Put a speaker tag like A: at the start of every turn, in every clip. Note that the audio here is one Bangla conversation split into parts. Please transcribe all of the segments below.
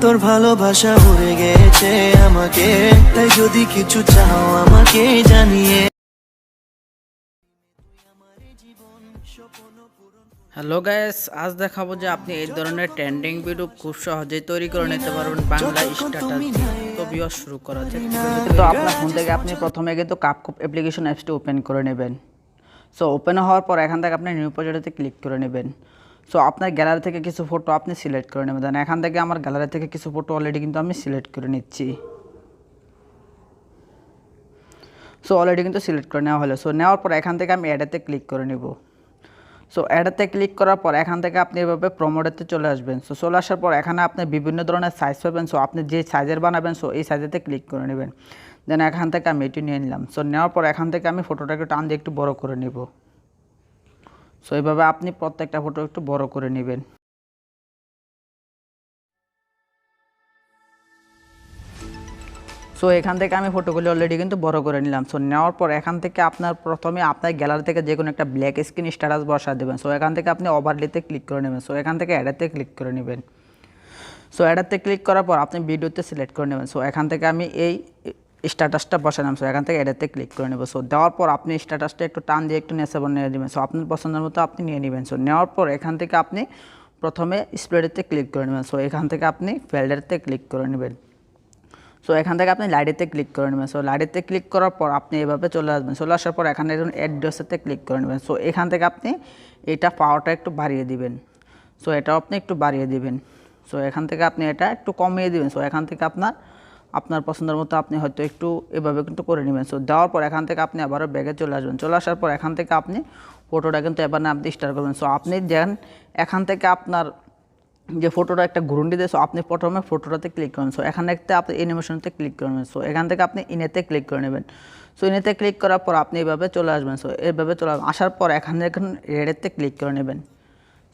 A: তোর ভালোবাসা উড়ে গেছে আমাকে, তাই যদি কিছু চাও আমাকে জানিয়ে।
B: হ্যালো গাইস, আজ দেখাবো যে আপনি এই ধরনের ট্রেন্ডিং ভিডিও খুব সহজেই তৈরি করে নিতে পারবেন বাংলা স্ট্যাটাস দিয়ে। তো ভিডিও শুরু করা যাক। তো আপনার ফোন থেকে আপনি প্রথমে কিন্তু কাপকুট অ্যাপ্লিকেশন অ্যাপসটি ওপেন করে নেবেন। সো ওপেন হওয়ার পর এখান থেকে আপনি নিউ প্রজেক্টে ক্লিক করে নেবেন। সো আপনার গ্যালারি থেকে কিছু ফটো আপনি সিলেক্ট করে নেবেন। এখান থেকে আমার গ্যালারি থেকে কিছু ফটো অলরেডি কিন্তু আমি সিলেক্ট করে নিচ্ছি। সো অলরেডি কিন্তু সিলেক্ট করে নেওয়া হলো। সো নেওয়ার পর এখান থেকে আমি অ্যাডেতে ক্লিক করে নেব। সো অ্যাডেতে ক্লিক করার পর এখান থেকে আপনি এভাবে প্রমোটেতে চলে আসবেন। সো চলে আসার পর এখানে আপনি বিভিন্ন ধরনের সাইজ পাবেন। সো আপনি যে সাইজের বানাবেন সো এই সাইজেতে ক্লিক করে নেবেন। দেন এখান থেকে আমি এটি নিয়ে নিলাম। সো নেওয়ার পর এখান থেকে আমি ফটোটাকে টান দিয়ে একটু বড় করে নেব। সো এইভাবে আপনি প্রত্যেকটা ফটো একটু বড় করে নেবেন। সো এখান থেকে আমি ফটোগুলি অলরেডি কিন্তু বড় করে নিলাম। সো নেওয়ার পর এখান থেকে আপনার প্রথমে আপনার গ্যালারি থেকে যে কোনো একটা ব্ল্যাক স্ক্রিন স্ট্যাটাস বসা দেবেন। সো এখান থেকে আপনি ওভারলেতে ক্লিক করে নেবেন। সো এখান থেকে অ্যাডাতে ক্লিক করে নেবেন। সো অ্যাডাতে ক্লিক করার পর আপনি ভিডিওতে সিলেক্ট করে নেবেন। সো এখান থেকে আমি এই স্ট্যাটাসটা বসালাম। সো এখান থেকে অ্যাডাতে ক্লিক করে নেব। সো দেওয়ার পর আপনি স্ট্যাটাসটা একটু টান দিয়ে একটু নেচে নিয়ে নেবেন। সো আপনার পছন্দের মতো আপনি নিয়ে নেবেন। সো নেওয়ার পর এখান থেকে আপনি প্রথমে স্প্রেডেতে ক্লিক করে নেবেন। সো এখান থেকে আপনি ফিল্টারতে ক্লিক করে নেবেন। সো এখান থেকে আপনি লাইটেতে ক্লিক করে নেবেন। সো লাইটেতে ক্লিক করার পর আপনি এভাবে চলে আসবেন। চলে আসার পর এখানে দেখুন অ্যাড্রেসেতে ক্লিক করে নেবেন। সো এখান থেকে আপনি এটা পাওয়ারটা একটু বাড়িয়ে দিবেন। সো এটাও আপনি একটু বাড়িয়ে দিবেন। সো এখান থেকে আপনি এটা একটু কমিয়ে দিবেন। সো এখান থেকে আপনার পছন্দের মতো আপনি হয়তো একটু এভাবে কিন্তু করে নেবেন। সো দেওয়ার পর এখান থেকে আপনি আবারও ব্যাগে চলে আসবেন। চলে আসার পর এখান থেকে আপনি ফটোটা কিন্তু এবার না আপনি স্টার্ট করবেন। সো আপনি যেন এখান থেকে আপনার যে ফটোটা একটা ঘুরুন্ডি দিয়ে সো আপনি প্রথমে ফটোটাতে ক্লিক করেন। সো এখানে একটা আপনি অ্যানিমেশনতে ক্লিক করে নেবেন। সো এখান থেকে আপনি ইনেতে ক্লিক করে নেবেন। সো ইনেতে ক্লিক করার পর আপনি এইভাবে চলে আসবেন। সো এইভাবে চলে আসার পর এখানে রেডেতে ক্লিক করে নেবেন।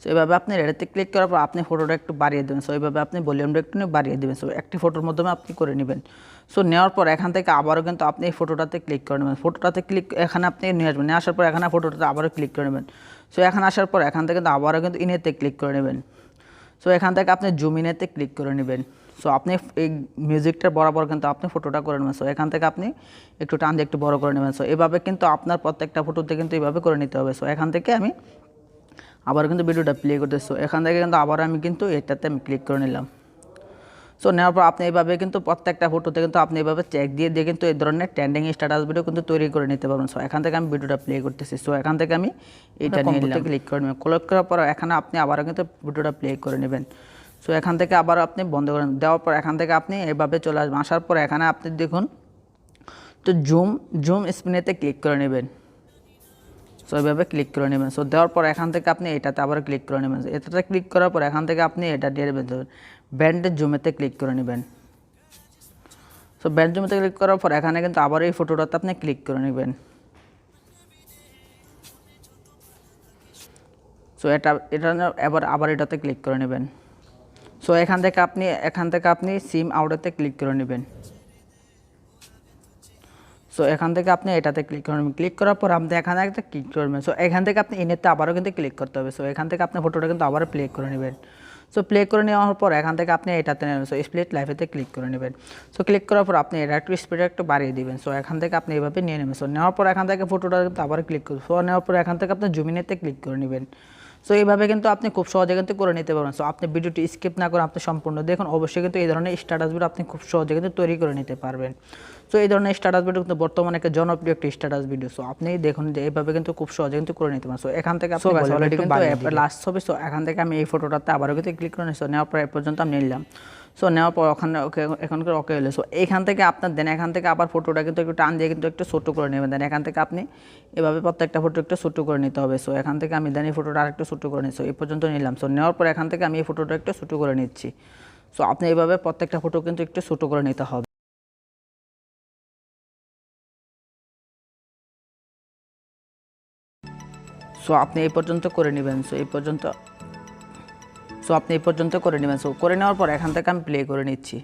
B: সো এইভাবে আপনি রেডেতে ক্লিক করার পর আপনি ফটোটা একটু বাড়িয়ে দেবেন। সো এইভাবে আপনি ভলিউমটা একটু বাড়িয়ে দেবেন। সো একটি ফটোর মাধ্যমে আপনি করে নেবেন। সো নেওয়ার পর এখান থেকে আবারও কিন্তু আপনি এই ফটোটাতে ক্লিক করে নেবেন। ফটোটাতে ক্লিক এখানে আপনি নিয়ে আসবেন। নিয়ে আসার পর এখানে ফটোটাতে আবারও ক্লিক করে নেবেন। সো এখানে আসার পর এখান থেকে কিন্তু আবারও কিন্তু ইনেতে ক্লিক করে নেবেন। সো এখান থেকে আপনি জুম ইনেতে ক্লিক করে নেবেন। সো আপনি এই মিউজিকটার বরাবর কিন্তু আপনি ফটোটা করে নেবেন। সো এখান থেকে আপনি একটু টান দিয়ে একটু বড় করে নেবেন। সো এভাবে কিন্তু আপনার প্রত্যেকটা ফটোতে কিন্তু এইভাবে করে নিতে হবে। সো এখান থেকে আমি আবার কিন্তু ভিডিওটা প্লে করতেছি। সো এখান থেকে কিন্তু আবার আমি কিন্তু এটাতে আমি ক্লিক করে নিলাম। সো নেওয়ার পর আপনি এইভাবে কিন্তু প্রত্যেকটা ফটোতে কিন্তু আপনি এইভাবে চেক দিয়ে কিন্তু এই ধরনের ট্রেন্ডিং স্ট্যাটাস ভিডিও কিন্তু তৈরি করে নিতে পারবেন। সো এখান থেকে আমি ভিডিওটা প্লে করতেছি। সো এখান থেকে আমি এইটা নিয়ে নিলাম। ক্লিক করে নেবেন। ক্লিক করার পর এখানে আপনি আবারও কিন্তু ভিডিওটা প্লে করে নেবেন। সো এখান থেকে আবার আপনি বন্ধ করে দেওয়ার পর এখান থেকে আপনি এইভাবে চলে আসবেন। আসার পর এখানে আপনি দেখুন তো জুম স্পিনেতে ক্লিক করে নেবেন। সো এইভাবে ক্লিক করে নেবেন। সো দেওয়ার পর এখান থেকে আপনি এটাতে আবার ক্লিক করে নেবেন। এটাতে ক্লিক করার পর এখান থেকে আপনি এটা দিয়ে দেবেন। ব্যান্ডের জুমেতে ক্লিক করে নেবেন। সো ব্যান্ড জুমেতে ক্লিক করার পর এখানে কিন্তু আবার এই ফটোটাতে আপনি ক্লিক করে নেবেন। সো এটা আবার এটাতে ক্লিক করে নেবেন। সো এখান থেকে আপনি সিম আউটেতে ক্লিক করে নেবেন। সো এখান থেকে আপনি এটাতে ক্লিক করবেন। ক্লিক করার পর আপনি এখানে একটা ক্লিক করবেন। সো এখান থেকে আপনি ইনেতে আবারও কিন্তু ক্লিক করতে হবে। সো এখান থেকে আপনি ফটোটা কিন্তু আবারও প্লে করে নেবেন। সো প্লে করে নেওয়ার পর এখান থেকে আপনি এটাতে নেবেন। সো স্প্লিট লাইফেতে ক্লিক করে নেবেন। সো ক্লিক করার পর আপনি এটা একটু স্পিডটা একটু বাড়িয়ে দিবেন। সো এখান থেকে আপনি এইভাবে নিয়ে নেবেন। সো নেওয়ার পর এখান থেকে ফটোটা কিন্তু আবার ক্লিক করবেন। সো নেওয়ার পর এখান থেকে আপনি জুমিনেতে ক্লিক করে নেবেন। সো এইভাবে কিন্তু আপনি খুব সহজে কিন্তু করে নিতে পারবেন। সো আপনি ভিডিওটি স্কিপ না করে আপনি সম্পূর্ণ দেখুন। অবশ্যই কিন্তু এই ধরনের স্ট্যাটাস ভিডিও আপনি খুব সহজে কিন্তু তৈরি করে নিতে পারবেন। সো এই ধরনের স্ট্যাটাস ভিডিও কিন্তু বর্তমানে একটা জনপ্রিয় একটি স্ট্যাটাস ভিডিও। সো আপনি দেখুন যে এইভাবে কিন্তু খুব সহজে কিন্তু করে নিতে পারেন। সো এখান থেকে আপনি অলরেডি কিন্তু লাস্ট ছবি। সো এখান থেকে আমি এই ফটোটাতে আবারও কিন্তু ক্লিক করে নিই। সো নেওয়ার পর এই পর্যন্ত আমি নিলাম। সো নেওয়ার পর ওখানে এখানকার ওকে হলো। সো এখান থেকে আপনার দেন এখান থেকে আবার ফটোটা কিন্তু একটু টান দিয়ে কিন্তু একটু ছোটো করে নেবেন। দেন এখান থেকে আপনি এভাবে প্রত্যেকটা ফটো একটু ছোটো করে নিতে হবে। সো এখান থেকে আমি দেন এই ফটোটা আর একটু ছোটো করে নিই। সো এই পর্যন্ত নিলাম। সো নেওয়ার পর এখান থেকে আমি এই ফটোটা একটু ছোটো করে নিচ্ছি। সো আপনি এইভাবে প্রত্যেকটা ফটো কিন্তু একটু ছোটো করে নিতে হবে। সো আপনি এই পর্যন্ত করে নেবেন। সো আপনি এই পর্যন্ত করে নেবেন। সো করে নেওয়ার পর এখান থেকে আমি প্লে করে নিচ্ছি।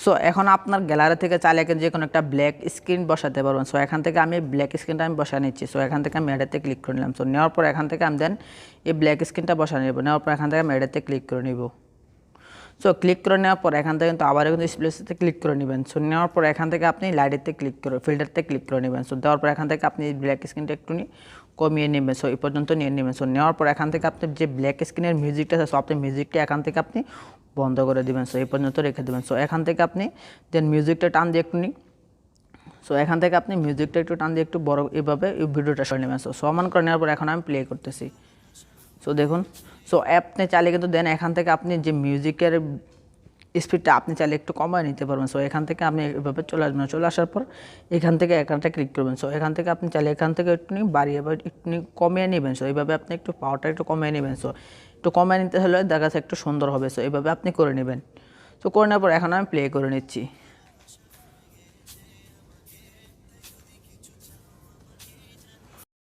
B: সো এখন আপনার গ্যালারি থেকে চাইলে যে কোনো একটা ব্ল্যাক স্ক্রিন বসাতে পারবেন। সো এখান থেকে আমি ব্ল্যাক স্ক্রিনটা আমি বসা নিচ্ছি। সো এখান থেকে আমি এডাতে ক্লিক করে নিলাম। সো নেওয়ার পর এখান থেকে আমি দেন এই ব্ল্যাক স্ক্রিনটা বসা নেব। নেওয়ার পর এখান থেকে আমি এডাতে ক্লিক করে নিব। সো ক্লিক করে নেওয়ার পর এখান থেকে কিন্তু আবার কিন্তু স্প্লেসতে ক্লিক করে নেবেন। সো নেওয়ার পর এখান থেকে আপনি লাইটেতে ক্লিক করে ফিল্টারতে ক্লিক করে নেবেন। সো দেওয়ার পর এখান থেকে আপনি ব্ল্যাক স্ক্রিনটা একটু কমিয়ে নেবেন। সো এই পর্যন্ত নিয়ে নেবেন। সো নেওয়ার পর এখান থেকে আপনি যে ব্ল্যাক স্ক্রিনের মিউজিকটা আছে, সো আপনি মিউজিকটা এখান থেকে আপনি বন্ধ করে দিবেন। সো এই পর্যন্ত রেখে দেবেন। সো এখান থেকে আপনি দেন মিউজিকটা টান দিয়ে একটু সো এখান থেকে আপনি মিউজিকটা একটু টান দিয়ে একটু বড় এইভাবে এই ভিডিওটা সরে নেবেন। সো সমান করে নেওয়ার পর এখন আমি প্লে করতেছি। সো দেখুন, সো আপনি চাইলে কিন্তু দেন এখান থেকে আপনি যে মিউজিকের স্পিডটা আপনি চাইলে একটু কমায় নিতে পারবেন। সো এখান থেকে আপনি এভাবে চলে আসবেন। চলে আসার পর এখান থেকে এখানটা ক্লিক করবেন। সো এখান থেকে আপনি চাইলে এখান থেকে একটু বাড়িয়ে বা একটু কমিয়ে নেবেন। সো এইভাবে আপনি একটু পাওয়ারটা একটু কমিয়ে নেবেন। সো একটু কমিয়ে নিতে হলে দেখা যাচ্ছে একটু সুন্দর হবে। সো এইভাবে আপনি করে নেবেন। সো করে নেওয়ার পর এখন আমি প্লে করে নিচ্ছি।